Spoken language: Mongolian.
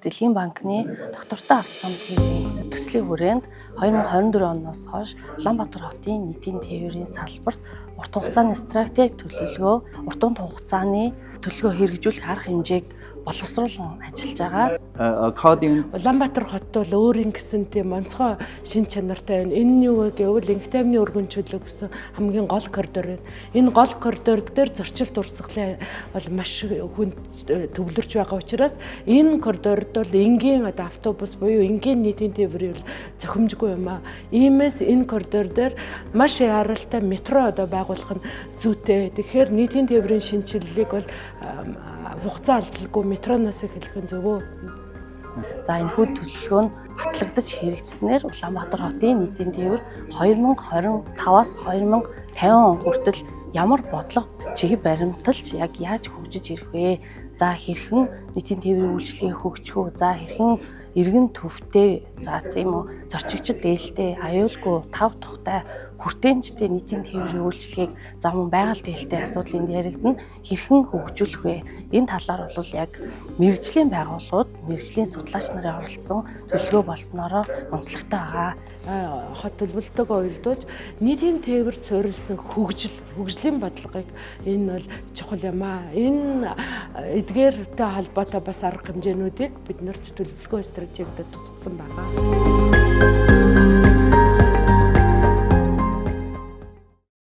Дэлхийн банкны доктортой авт цамцгийн төслийн хүрээнд 2024 оноос хойш Улаанбаатар хотын нийтийн тээврийн салбарт урт хугацааны стратеги төлөвлөгөө, урт хугацааны төлөвлөгөө хэрэгжүүлэх арга хэмжээг боловсруулан ажиллаж байгаа. Улаанбаатар хот бол өөрийн гэсэн тийм онцгой шин чанартай байна. Энэ нь юу вэ гэвэл инх тайвны өргөнчлөлөө гэсэн хамгийн гол коридор байна. Энэ гол коридор дээр зөрчил дурсгалын бол маш хүнд төвлөрч байгаа учраас энэ коридорд бол энгийн автобус буюу энгийн нийтийн тээврийн зохимжгүй юм аа. Иймээс энэ коридор дээр маш яралтай метро байгуулах нь зүйтэй. Тэгэхээр нийтийн тээврийн шинжилгээг бол хугацаа алдалгүй метроноос эхлэх нь зөвөө. За энэ хүү төлөвлөгөө нь батлагдаж хэрэгжснээр Улаанбаатар хотын нийтийн тээвэр 2025-аас 2050 он хүртэл ямар бодлого чиглэл баримталж яг яаж хөгжиж ирэх вэ? За хэрхэн нийтийн тээврийн үйлчлэгийг хөгжих үү? За хэрхэн иргэн төвтэй, за тийм үү, зорчигчд ээлтэй, аюулгүй, тав тухтай, хүртээмжтэй нийтийн тээврийн үйлчлэгийг зам байгаль дээлтэй асуудлыг яригдана хэрхэн хөгжүүлэх вэ? Энэ талаар бол яг мэргэжлийн байгууллагууд, мэргэжлийн судлаач нарын оролцсон төлөвлөгөө болсноороо онцлогтой байгаа. Хот төлөвлөлтөөгөө уялдуулж нийтийн тээвэрт суурилсан хөгжлийн бодлогыг энэ бол чухал юм аа. Энэ эдгээртэй холбоотой бас арга хэмжээнүүдийг бид нарт төлөвлөгөө стратегиуд тусгасан байгаа.